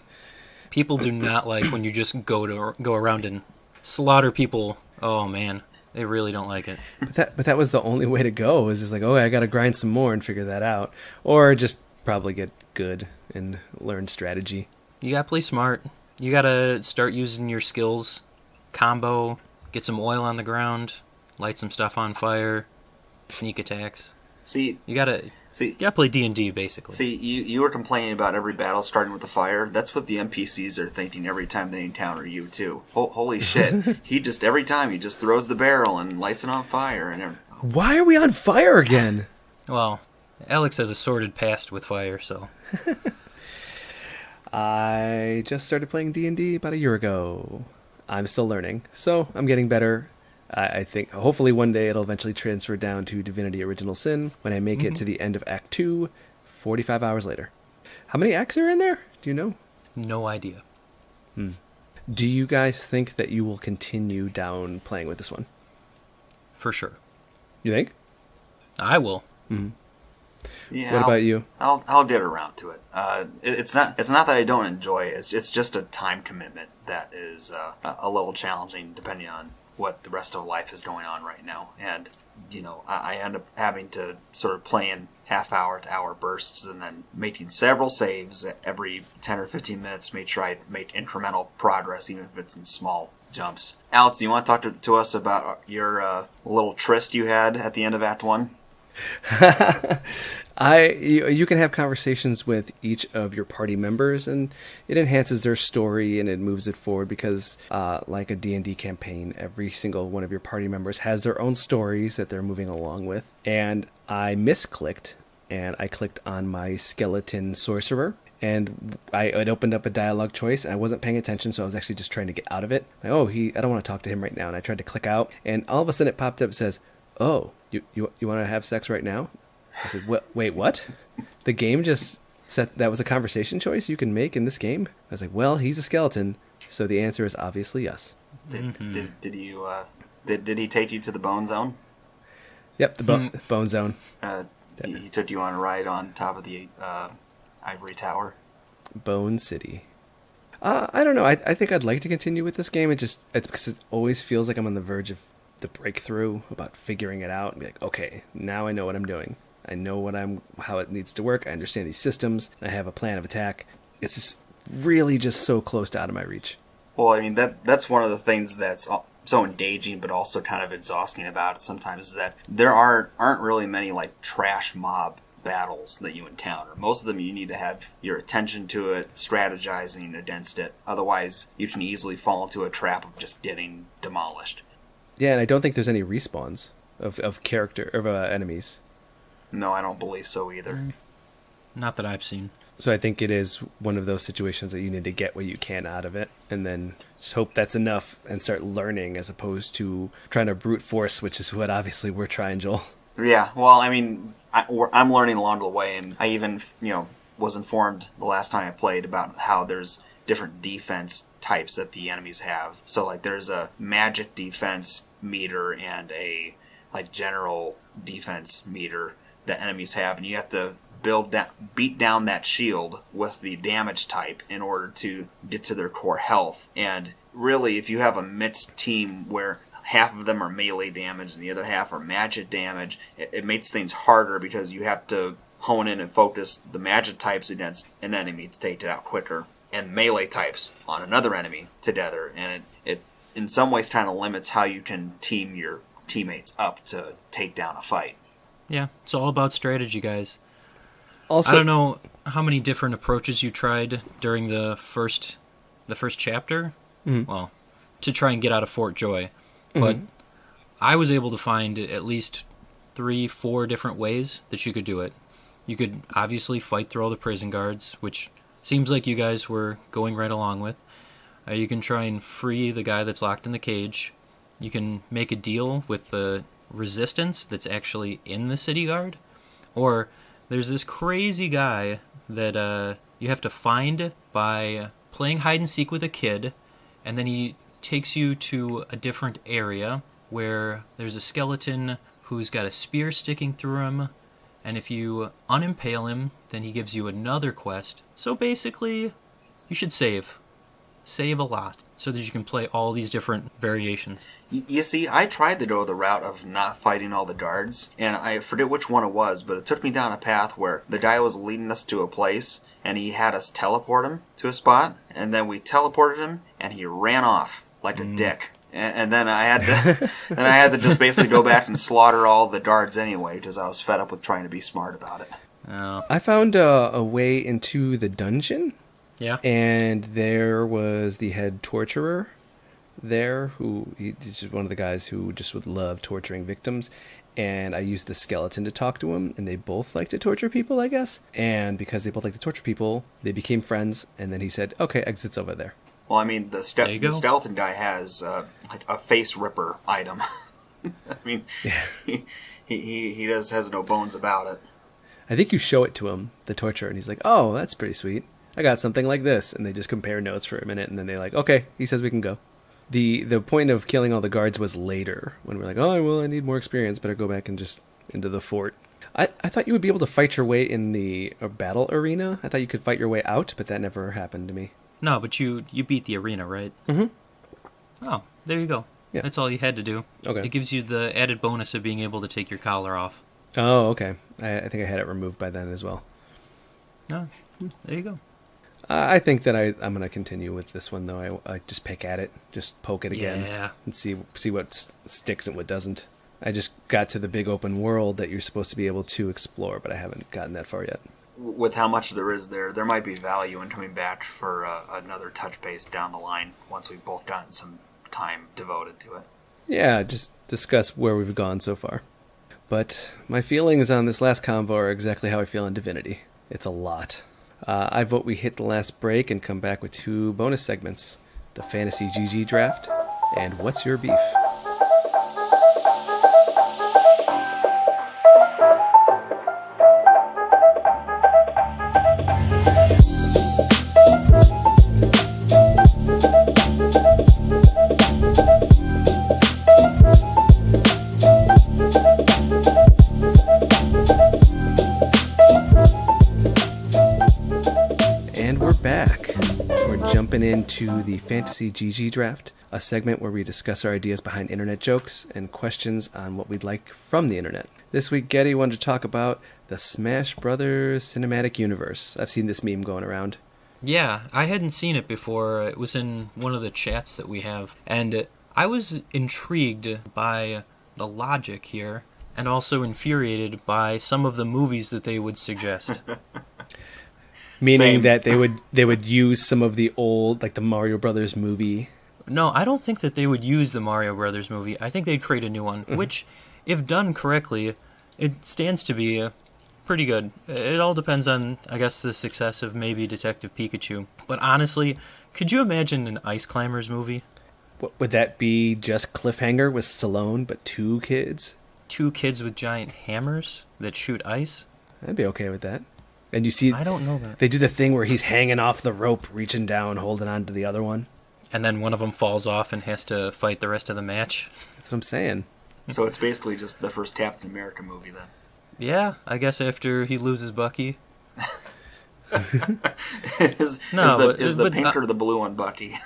People do not like when you just go around and slaughter people. Oh man, they really don't like it. But that was the only way to go. Is just like, I got to grind some more and figure that out, or just probably get good and learn strategy. You gotta play smart. You gotta start using your skills, combo, get some oil on the ground, light some stuff on fire, sneak attacks. See, you gotta play D&D basically. See, you were complaining about every battle starting with the fire. That's what the NPCs are thinking every time they encounter you too. Holy shit! Every time he just throws the barrel and lights it on fire and. Why are we on fire again? Well, Alex has a sordid past with fire, so. I just started playing D&D about a year ago. I'm still learning, so I'm getting better. I think hopefully one day it'll eventually transfer down to Divinity Original Sin when I make it to the end of Act 2, 45 hours later. How many acts are in there? Do you know? No idea. Do you guys think that you will continue down playing with this one? For sure. You think? I will. Yeah. What about you? I'll get around to it. It's not that I don't enjoy it. It's just a time commitment that is a little challenging depending on what the rest of life is going on right now. And I end up having to sort of play in half-hour to hour bursts and then making several saves every 10 or 15 minutes. Try to make incremental progress, even if it's in small jumps. Alex, do you want to talk to us about your little tryst you had at the end of Act 1? You can have conversations with each of your party members, and it enhances their story and it moves it forward because, like a D&D campaign, every single one of your party members has their own stories that they're moving along with. And I misclicked, and I clicked on my skeleton sorcerer, and it opened up a dialogue choice, and I wasn't paying attention, so I was actually just trying to get out of it. I don't want to talk to him right now, and I tried to click out, and all of a sudden it popped up and says, "Oh, you want to have sex right now?" I said, wait, what? The game just said that was a conversation choice you can make in this game? I was like, well, he's a skeleton, so the answer is obviously yes. Did he take you to the Bone Zone? Yep, the Bone Zone. He took you on a ride on top of the Ivory Tower? Bone City. I don't know. I think I'd like to continue with this game. It's because it always feels like I'm on the verge of the breakthrough about figuring it out and be like, okay, now I know what I'm doing. I know how it needs to work. I understand these systems. I have a plan of attack. It's just really just so close to out of my reach. Well, I mean, that's one of the things that's so engaging but also kind of exhausting about it sometimes is that there aren't really many like trash mob battles that you encounter. Most of them you need to have your attention to it, strategizing against it. Otherwise, you can easily fall into a trap of just getting demolished. Yeah, and I don't think there's any respawns of enemies. No, I don't believe so either. Not that I've seen. So I think it is one of those situations that you need to get what you can out of it, and then just hope that's enough and start learning as opposed to trying to brute force, which is what obviously we're trying, Joel. Yeah, well, I mean, I'm learning along the way, and I even, was informed the last time I played about how there's different defense types that the enemies have. So, like, there's a magic defense meter and a, like, general defense meter that enemies have, and you have to beat down that shield with the damage type in order to get to their core health. And really, if you have a mixed team where half of them are melee damage and the other half are magic damage, it makes things harder because you have to hone in and focus the magic types against an enemy to take it out quicker, and melee types on another enemy together. And it in some ways kind of limits how you can team your teammates up to take down a fight. Yeah, it's all about strategy, guys. Also, I don't know how many different approaches you tried during the first chapter. Well, to try and get out of Fort Joy. But I was able to find at least 3-4 different ways that you could do it. You could obviously fight through all the prison guards, which seems like you guys were going right along with. You can try and free the guy that's locked in the cage. You can make a deal with the resistance that's actually in the city guard. Or there's this crazy guy that you have to find by playing hide and seek with a kid, and then he takes you to a different area where there's a skeleton who's got a spear sticking through him, and if you unimpale him, then he gives you another quest. So basically, you should save a lot so that you can play all these different variations. You see, I tried to go the route of not fighting all the guards, and I forget which one it was, but it took me down a path where the guy was leading us to a place, and he had us teleport him to a spot, and then we teleported him, and he ran off like a dick. And then I had to just basically go back and slaughter all the guards anyway, because I was fed up with trying to be smart about it. I found a way into the dungeon. Yeah. And there was the head torturer there, he's just one of the guys who just would love torturing victims. and I used the skeleton to talk to him, and they both like to torture people, I guess. And because they both like to torture people, they became friends, and then he said, okay, exit's over there. Well, I mean, the you go. skeleton guy has like a face ripper item. I mean, Yeah. he does has no bones about it. I think you show it to him, the torture, and he's like, oh, that's pretty sweet. I got something like this. And they just compare notes for a minute, and then they're like, okay, he says we can go. The point of killing all the guards was later, when we're like, oh, well, I need more experience, better go back and just into the fort. I thought you would be able to fight your way in the battle arena. I thought you could fight your way out, but that never happened to me. No, but you beat the arena, right? Mm-hmm. Oh, there you go. Yeah. That's all you had to do. Okay. It gives you the added bonus of being able to take your collar off. Oh, okay. I think I had it removed by then as well. Oh, there you go. I think that I'm going to continue with this one, though. I just pick at it, just poke it again, Yeah. and see what sticks and what doesn't. I just got to the big open world that you're supposed to be able to explore, but I haven't gotten that far yet. With how much there is there might be value in coming back for another touch base down the line once we've both gotten some time devoted to it. Yeah, just discuss where we've gone so far. But my feelings on this last convo are exactly how I feel on Divinity. It's a lot. I vote we hit the last break and come back with 2 bonus segments. The Fantasy GG Draft and What's Your Beef? And we're back. We're jumping into the Fantasy GG Draft, a segment where we discuss our ideas behind internet jokes and questions on what we'd like from the internet. This week, Getty wanted to talk about the Smash Brothers cinematic universe. I've seen this meme going around. Yeah, I hadn't seen it before. It was in one of the chats that we have. And I was intrigued by the logic here, and also infuriated by some of the movies that they would suggest. Meaning Same. that they would use some of the old, like the Mario Brothers movie. No, I don't think that they would use the Mario Brothers movie. I think they'd create a new one, which, if done correctly, it stands to be pretty good. It all depends on, I guess, the success of maybe Detective Pikachu. But honestly, could you imagine an Ice Climbers movie? What, would that be just Cliffhanger with Stallone, but 2 kids? 2 kids with giant hammers that shoot ice? I'd be okay with that. And you see, I don't know that. they do the thing where he's hanging off the rope, reaching down, holding on to the other one. And then one of them falls off and has to fight the rest of the match. That's what I'm saying. So it's basically just the first Captain America movie then. Yeah, I guess after he loses Bucky. is No, the but pink or the blue one Bucky?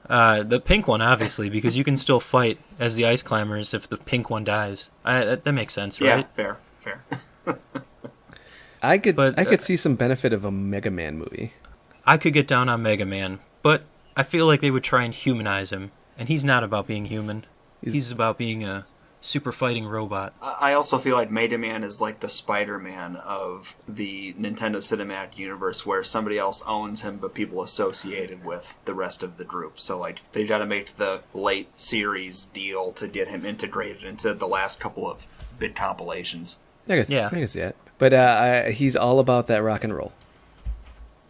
The pink one, obviously, because you can still fight as the Ice Climbers if the pink one dies. That makes sense, right? Yeah, fair. I could But, see some benefit of a Mega Man movie. I could get down on Mega Man, but I feel like they would try and humanize him, and he's not about being human. He's about being a super fighting robot. I also feel like Mega Man is like the Spider-Man of the Nintendo Cinematic Universe, where somebody else owns him, but people associated with the rest of the group. So, like, they've got to make the late series deal to get him integrated into the last couple of big compilations. I can see it. But he's all about that rock and roll.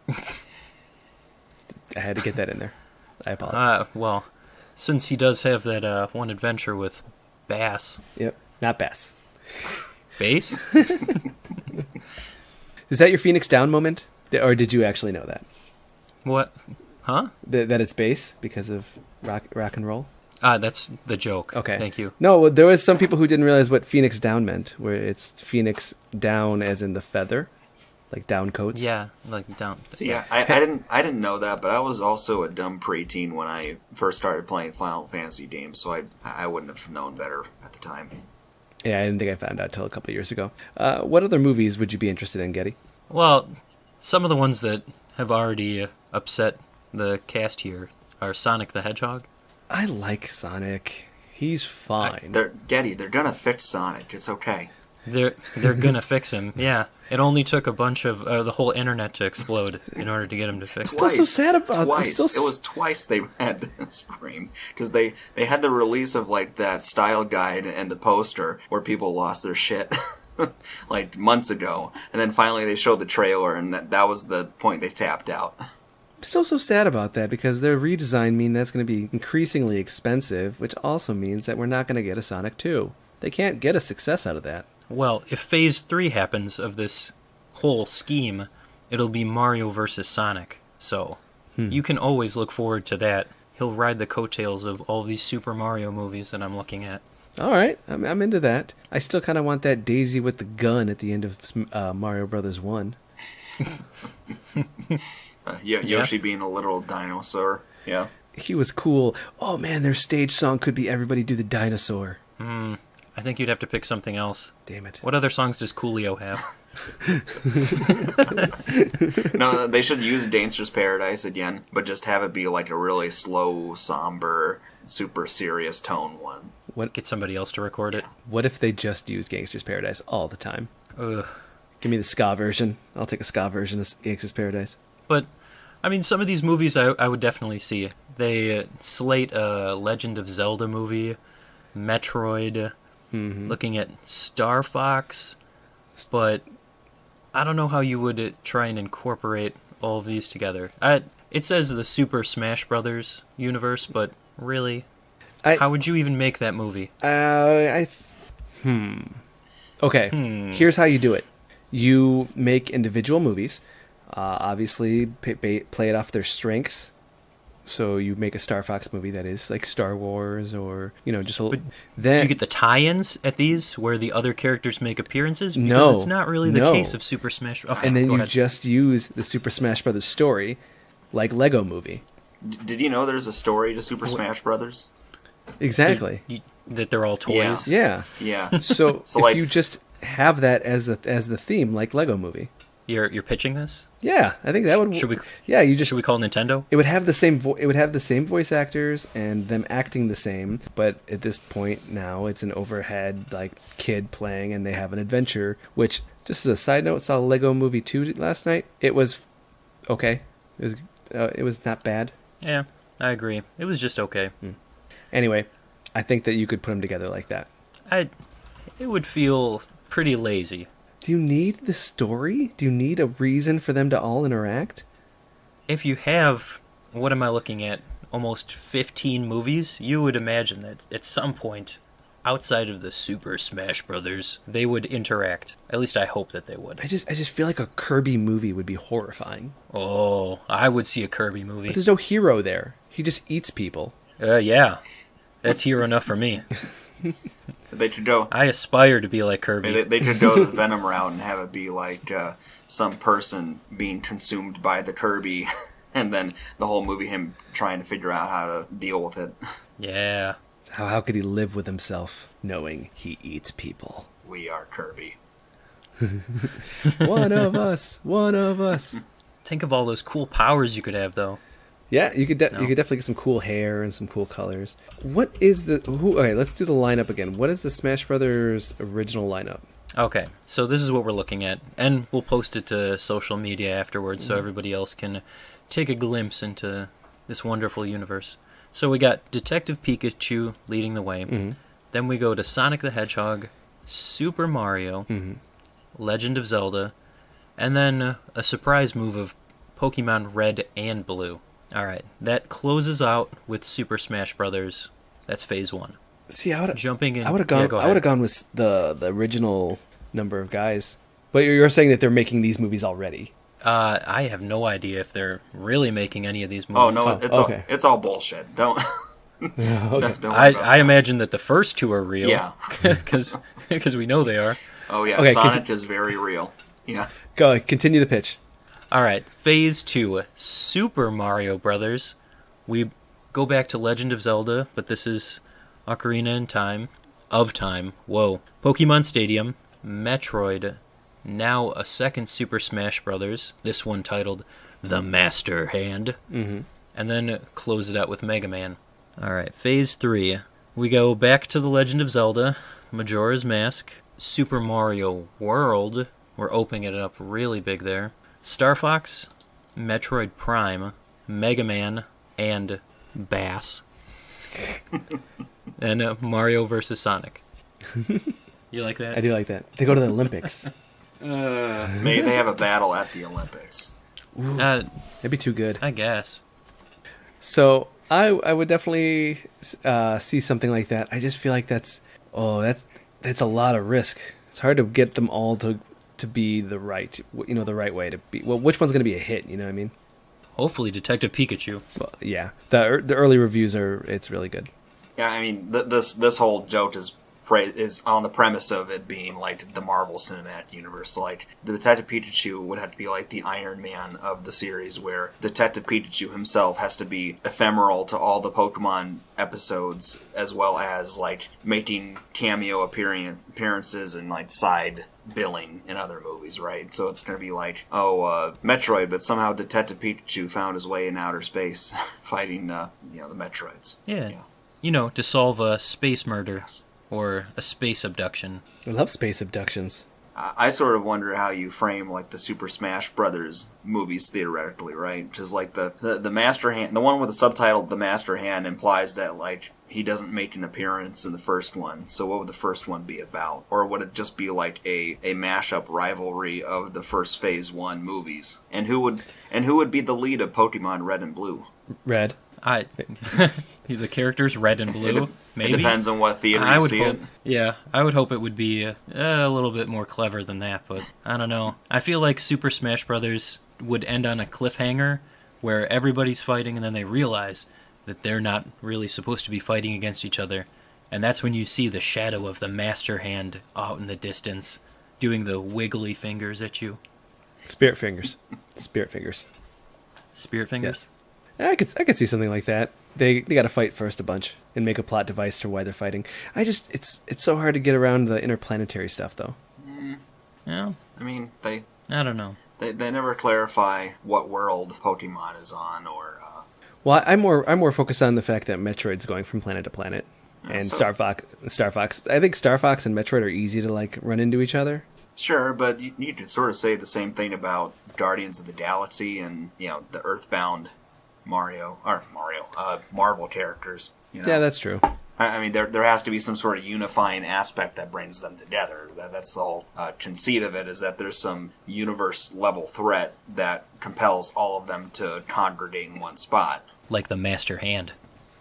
I had to get that in there. I apologize. Well, since he does have that one adventure with Bass. Yep, not Bass. Bass? Is that your Phoenix Down moment? Or did you actually know that? What? Huh? That it's bass because of rock and roll? That's the joke. Okay. Thank you. No, there was some people who didn't realize what Phoenix Down meant, where it's Phoenix Down as in the feather, like down coats. Yeah, like down. See, I didn't know that, but I was also a dumb preteen when I first started playing Final Fantasy games, so I wouldn't have known better at the time. Yeah, I didn't think I found out till a couple years ago. What other movies would you be interested in, Getty? Well, some of the ones that have already upset the cast here are Sonic the Hedgehog. I like Sonic. He's fine. They're gonna fix Sonic. It's okay. They're gonna fix him. Yeah, it only took a bunch of the whole internet to explode in order to get him to fix him. Still so sad about twice. It was twice they had this scream because they had the release of like that style guide and the poster where people lost their shit like months ago, and then finally they showed the trailer, and that was the point they tapped out. I'm still so sad about that because their redesign means that's going to be increasingly expensive, which also means that we're not going to get a Sonic 2. They can't get a success out of that. Well, if Phase 3 happens of this whole scheme, it'll be Mario versus Sonic. So, you can always look forward to that. He'll ride the coattails of all these Super Mario movies that I'm looking at. All right, I'm into that. I still kind of want that Daisy with the gun at the end of Mario Brothers 1. Yoshi being a literal dinosaur. Yeah. He was cool. Oh, man, their stage song could be Everybody Do the Dinosaur. I think you'd have to pick something else. Damn it. What other songs does Coolio have? No, they should use Gangster's Paradise again, but just have it be like a really slow, somber, super serious tone one. Get somebody else to record it. What if they just use Gangster's Paradise all the time? Ugh. Give me the ska version. I'll take a ska version of Gangster's Paradise. But, I mean, some of these movies I would definitely see. They slate a Legend of Zelda movie, Metroid, looking at Star Fox, but I don't know how you would try and incorporate all of these together. It says the Super Smash Brothers universe, but really, how would you even make that movie? Okay, here's how you do it. You make individual movies. Obviously, play it off their strengths. So you make a Star Fox movie that is like Star Wars, or just a. Then do you get the tie-ins at these where the other characters make appearances? Because no, it's not really the case of Super Smash. Okay, and then you ahead. just use the Super Smash Brothers story, like Lego Movie. Did you know there's a story to Super Smash Brothers? Exactly. That they're all toys. Yeah. So if like, you just have that as the theme, like Lego Movie. You're pitching this? Yeah, I think that would. Should we? Yeah, Should we call Nintendo? It would have the same. It would have the same voice actors and them acting the same. But at this point now, it's an overhead like kid playing, and they have an adventure. Which, just as a side note, saw Lego Movie 2 last night. It was okay. It was not bad. Yeah, I agree. It was just okay. Anyway, I think that you could put them together like that. It would feel pretty lazy. Do you need the story? Do you need a reason for them to all interact? If you have, what am I looking at, almost 15 movies, you would imagine that at some point, outside of the Super Smash Brothers, they would interact. At least I hope that they would. I just feel like a Kirby movie would be horrifying. Oh, I would see a Kirby movie. But there's no hero there. He just eats people. Yeah. That's hero enough for me. They should go. I aspire to be like Kirby. They should go the Venom route and have it be like some person being consumed by the Kirby, and then the whole movie him trying to figure out how to deal with it. Yeah. How could he live with himself knowing he eats people? We are Kirby. One of us. One of us. Think of all those cool powers you could have, though. Yeah, you could you could definitely get some cool hair and some cool colors. What is okay, let's do the lineup again. What is the Smash Brothers original lineup? Okay, so this is what we're looking at, and we'll post it to social media afterwards so everybody else can take a glimpse into this wonderful universe. So we got Detective Pikachu leading the way. Then we go to Sonic the Hedgehog, Super Mario, Legend of Zelda, and then a surprise move of Pokemon Red and Blue. Alright, that closes out with Super Smash Brothers. That's Phase 1. See, I would have gone with the original number of guys. But you're saying that they're making these movies already. I have no idea if they're really making any of these movies. Oh no, it's all bullshit. Don't. Don't I imagine that the first two are real. Yeah, because we know they are. Oh yeah, okay, Sonic is very real. Yeah. Go ahead, continue the pitch. All right, Phase 2, Super Mario Brothers. We go back to Legend of Zelda, but this is Ocarina of Time. Whoa. Pokemon Stadium, Metroid, now a second Super Smash Brothers, this one titled The Master Hand, and then close it out with Mega Man. All right, Phase 3. We go back to The Legend of Zelda, Majora's Mask, Super Mario World, we're opening it up really big there. Star Fox, Metroid Prime, Mega Man, and Bass. And Mario vs. Sonic. You like that? I do like that. They go to the Olympics. Maybe they have a battle at the Olympics. That'd be too good. I guess. So I would definitely see something like that. I just feel like that's a lot of risk. It's hard to get them all to be the right way to be. Well, which one's going to be a hit? You know what I mean? Hopefully, Detective Pikachu. Well, yeah. The early reviews it's really good. Yeah, I mean, this whole joke is on the premise of it being like the Marvel Cinematic Universe. Like, the Detective Pikachu would have to be like the Iron Man of the series, where Detective Pikachu himself has to be ephemeral to all the Pokemon episodes, as well as like making cameo appearances and like side billing in other movies, right? So it's going to be like, Metroid, but somehow Detective Pikachu found his way in outer space fighting, the Metroids. Yeah. To solve a space murder or a space abduction. I love space abductions. I sort of wonder how you frame like the Super Smash Brothers movies theoretically, right? Because like the Master Hand, the one with the subtitle "The Master Hand" implies that like he doesn't make an appearance in the first one. So what would the first one be about? Or would it just be like a mashup rivalry of the first Phase 1 movies? And who would be the lead of Pokemon Red and Blue? Red. The characters Red and Blue. Maybe. It depends on what theater you see it. Yeah, I would hope it would be a little bit more clever than that, but I don't know. I feel like Super Smash Brothers would end on a cliffhanger where everybody's fighting and then they realize that they're not really supposed to be fighting against each other. And that's when you see the shadow of the Master Hand out in the distance doing the wiggly fingers at you. Spirit fingers. Spirit fingers. Spirit fingers? Yeah. I could see something like that. They got to fight first a bunch and make a plot device for why they're fighting. It's so hard to get around the interplanetary stuff, though. Yeah. I mean, I don't know. They never clarify what world Pokemon is on, or. Well, I'm more focused on the fact that Metroid's going from planet to planet, and Star Fox. I think Star Fox and Metroid are easy to like run into each other. Sure, but you could sort of say the same thing about Guardians of the Galaxy and the Earthbound Marvel characters. Yeah, that's true. I mean, there has to be some sort of unifying aspect that brings them together. That's the whole conceit of it, is that there's some universe-level threat that compels all of them to congregate in one spot. Like the Master Hand.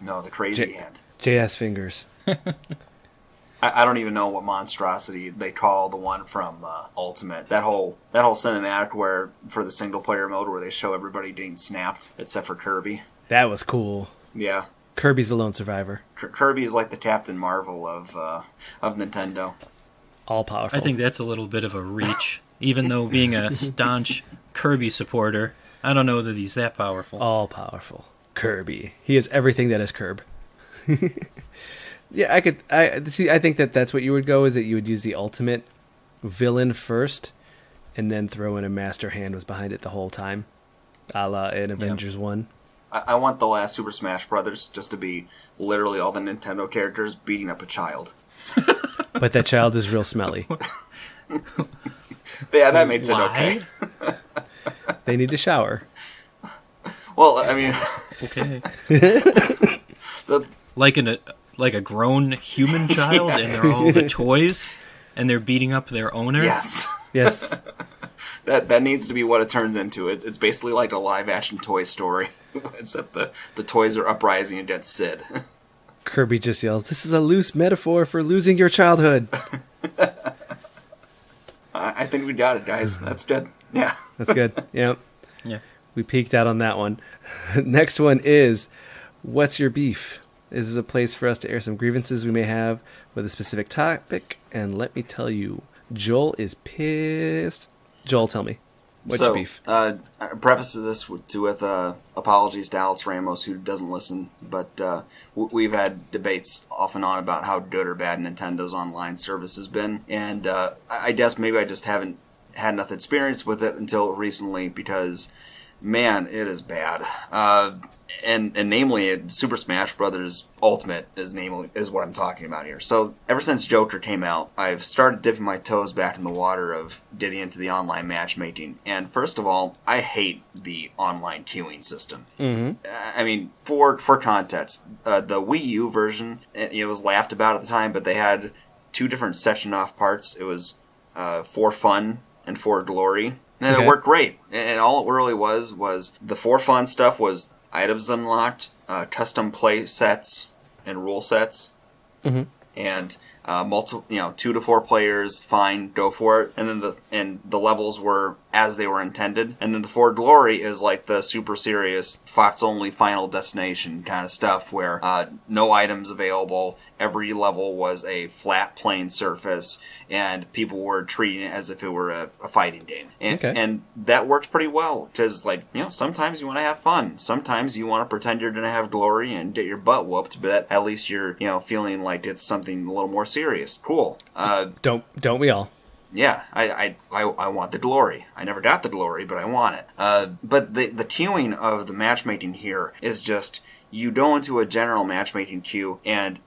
No, the Crazy Hand. JS Fingers. I don't even know what monstrosity they call the one from Ultimate. That whole cinematic where for the single-player mode where they show everybody getting snapped, except for Kirby. That was cool. Yeah. Kirby's the lone survivor. Kirby is like the Captain Marvel of Nintendo. All powerful. I think that's a little bit of a reach. Even though being a staunch Kirby supporter, I don't know that he's that powerful. All powerful. Kirby. He is everything that is Kirb. Yeah, I think that's what you would go, is that you would use the ultimate villain first, and then throw in a Master Hand was behind it the whole time, a la in Avengers 1. I want the last Super Smash Brothers just to be literally all the Nintendo characters beating up a child. But that child is real smelly. Yeah, that made it okay. They need to shower. Well, I mean... Okay. Like a grown human child, and they're all the toys, and they're beating up their owner? Yes. Yes. That needs to be what it turns into. It's basically like a live-action Toy Story, except the toys are uprising against Sid. Kirby just yells, "This is a loose metaphor for losing your childhood." I think we got it, guys. That's good. Yeah. That's good. Yep. Yeah. We peaked out on that one. Next one is, what's your beef? This is a place for us to air some grievances we may have with a specific topic, and let me tell you, Joel is pissed. Joel, tell me. What's your beef? I preface this with apologies to Alex Ramos, who doesn't listen, but we've had debates off and on about how good or bad Nintendo's online service has been, and I guess maybe I just haven't had enough experience with it until recently, because, man, it is bad. and namely Super Smash Brothers Ultimate is what I'm talking about here. So ever since Joker came out, I've started dipping my toes back in the water of getting into the online matchmaking. And first of all, I hate the online queuing system. I mean, for context, the Wii U version, it was laughed about at the time, but they had two different session off parts. It was for fun and for glory. And it worked great. And all it really was the for fun stuff was items unlocked, custom play sets and rule sets, and multiple, 2 to 4 players, fine, go for it. And then the levels were as they were intended. And then the For Glory is like the super serious Fox only Final Destination kind of stuff where no items available. Every level was a flat plain surface, and people were treating it as if it were a fighting game. And that worked pretty well, because, sometimes you want to have fun. Sometimes you want to pretend you're going to have glory and get your butt whooped, but at least you're, feeling like it's something a little more serious. Cool. Don't we all? Yeah, I want the glory. I never got the glory, but I want it. But the queuing of the matchmaking here is just, you go into a general matchmaking queue, and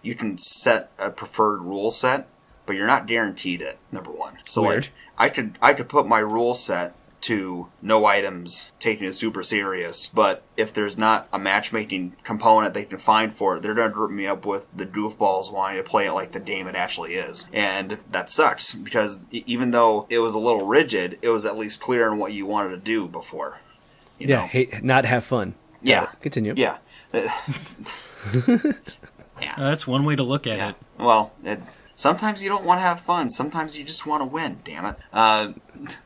you can set a preferred rule set, but you're not guaranteed it, number one. So Weird. I could put my rule set to no items, taking it super serious, but if there's not a matchmaking component they can find for it, they're going to group me up with the goofballs wanting to play it like the game it actually is. And that sucks, because even though it was a little rigid, it was at least clear on what you wanted to do before. You know? Not have fun. Yeah. Continue. Yeah. That's one way to lolook at it. Well, sometimes you don't want to have fun. Sometimes you just want to win, damn it.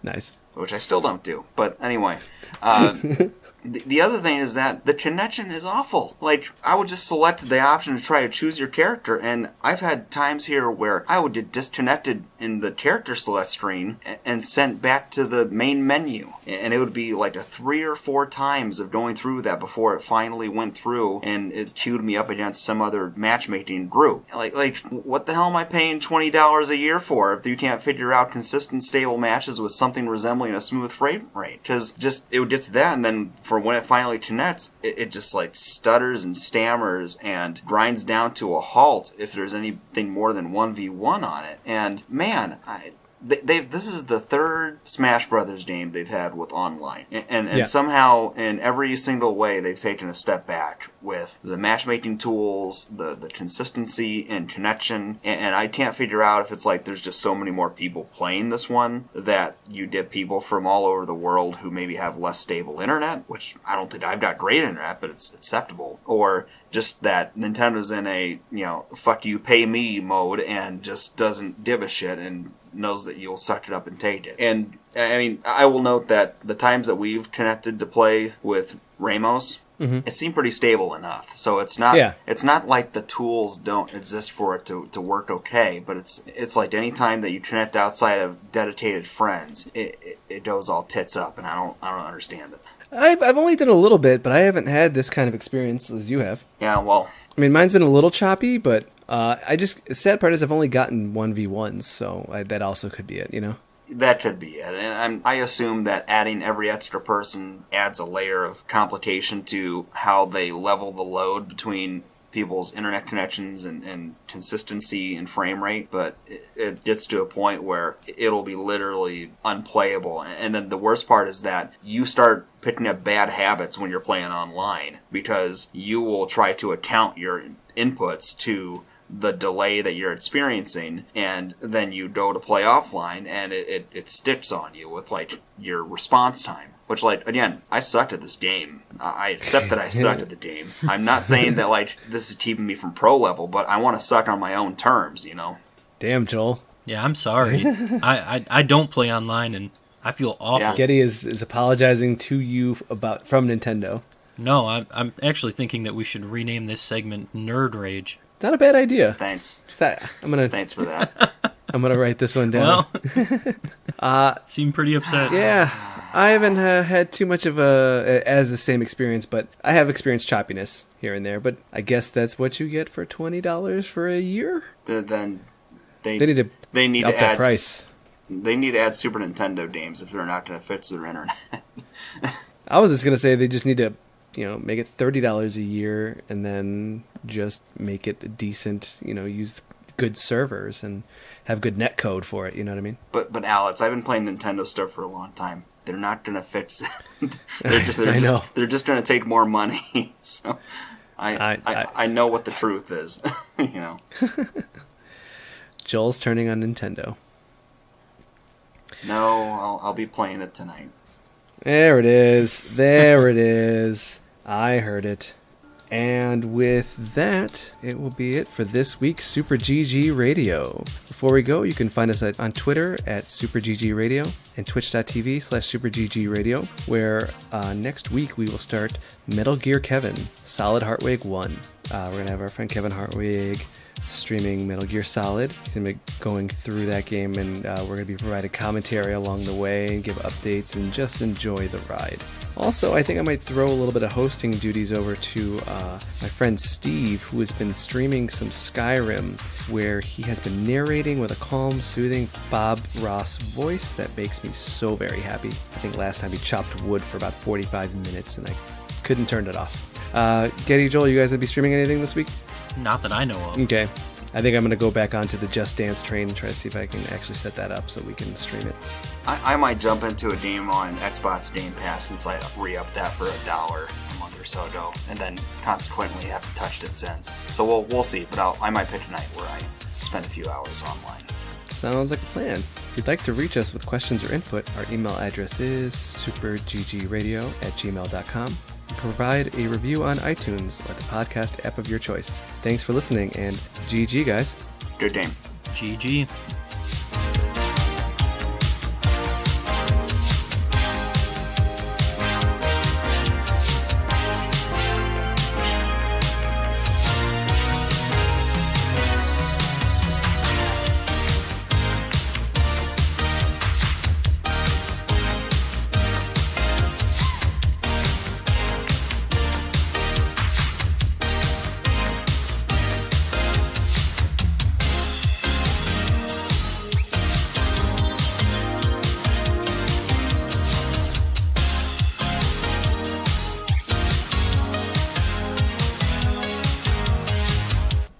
Nice. Which I still don't do. But anyway, the other thing is that the connection is awful. Like, I would just select the option to try to choose your character, and I've had times here where I would get disconnected in the character select screen and sent back to the main menu. And it would be like a 3 or 4 times of going through that before it finally went through and it queued me up against some other matchmaking group. Like what the hell am I paying $20 a year for if you can't figure out consistent, stable matches with something resembling a smooth frame rate? Because it would get to that, and then for when it finally connects, it just like stutters and stammers and grinds down to a halt if there's anything more than 1v1 on it. And man, this is the third Smash Brothers game they've had with online, and somehow in every single way they've taken a step back with the matchmaking tools, the consistency and connection, and I can't figure out if it's like there's just so many more people playing this one that you get people from all over the world who maybe have less stable internet, which I don't think I've got great internet, but it's acceptable, or just that Nintendo's in a fuck you pay me mode and just doesn't give a shit and knows that you'll suck it up and take it. And I mean, I will note that the times that we've connected to play with Ramos, it seemed pretty stable enough. So it's not like the tools don't exist for it to work okay, but it's like any time that you connect outside of dedicated friends, it goes all tits up, and I don't understand it. I've only done a little bit, but I haven't had this kind of experience as you have. Yeah, well, I mean, mine's been a little choppy, but the sad part is I've only gotten 1v1s, so that also could be it, That could be it. And I assume that adding every extra person adds a layer of complication to how they level the load between people's internet connections and consistency and frame rate, but it gets to a point where it'll be literally unplayable. And then the worst part is that you start picking up bad habits when you're playing online, because you will try to account your inputs to the delay that you're experiencing, and then you go to play offline and it sticks on you with like your response time, which, like, again, I sucked at this game. I accept that I sucked at the game. I'm not saying that like this is keeping me from pro level, but I want to suck on my own terms, Damn, Joel. Yeah, I'm sorry. I don't play online, and I feel awful. Yeah. Getty is apologizing to you from Nintendo. No, I'm actually thinking that we should rename this segment Nerd Rage. Not a bad idea. Thanks. Thanks for that. I'm gonna write this one down. Well, seem pretty upset. Yeah, I haven't had too much of the same experience, but I have experienced choppiness here and there. But I guess that's what you get for $20 for a year. Then they need to up that add price. They need to add Super Nintendo games if they're not going to fix their internet. I was just gonna say they just need to make it $30 a year, and then just make it decent. Use good servers and have good netcode for it. You know what I mean? But Alex, I've been playing Nintendo stuff for a long time. They're not going to fix it. I know. They're just going to take more money. So I know what the truth is. Joel's turning on Nintendo. No, I'll be playing it tonight. There it is. There it is. I heard it. And with that, it will be it for this week's Super GG Radio. Before we go, you can find us on Twitter at Super GG Radio and twitch.tv/Super GG Radio, where next week we will start Metal Gear Kevin, Solid Hartwig 1. We're going to have our friend Kevin Hartwig streaming Metal Gear Solid. He's going to be going through that game, and we're going to be providing commentary along the way and give updates and just enjoy the ride. Also, I think I might throw a little bit of hosting duties over to my friend Steve, who has been streaming some Skyrim, where he has been narrating with a calm, soothing Bob Ross voice that makes me so very happy. I think last time he chopped wood for about 45 minutes, and I couldn't turn it off. Getty, Joel, you guys going to be streaming anything this week? Not that I know of. Okay. I think I'm going to go back onto the Just Dance train and try to see if I can actually set that up so we can stream it. I might jump into a game on Xbox Game Pass since I re-upped that for $1 a month or so ago, and then consequently haven't touched it since. So we'll see, but I might pick a night where I spend a few hours online. Sounds like a plan. If you'd like to reach us with questions or input, our email address is superggradio@gmail.com. Provide a review on iTunes or the podcast app of your choice. Thanks for listening, and GG, guys. Good game. GG.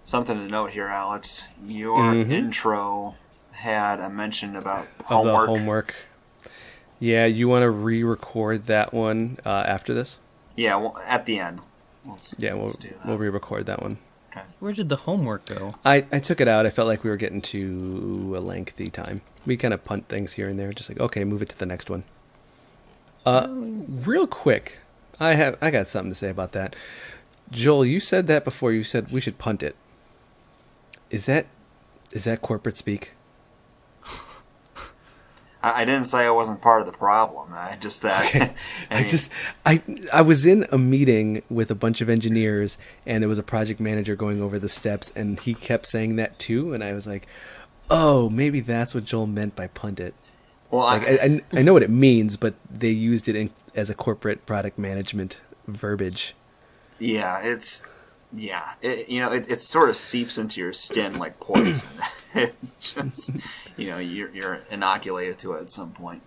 Something to note here, Alex. Your intro had a mention about homework. Of the homework. Yeah, you want to re-record that one after this? Yeah, well, at the end. Let's do that. We'll re-record that one. Okay. Where did the homework go? I took it out. I felt like we were getting to a lengthy time. We kind of punt things here and there, just like, okay, move it to the next one. Real quick, I got something to say about that. Joel, you said that before. You said we should punt it. Is that corporate speak? I didn't say I wasn't part of the problem. I just that. I was in a meeting with a bunch of engineers, and there was a project manager going over the steps, and he kept saying that too, and I was like, oh, maybe that's what Joel meant by punt it. Well, I know what it means, but they used it as a corporate product management verbiage. Yeah, it sort of seeps into your skin like poison. It's just, you're inoculated to it at some point.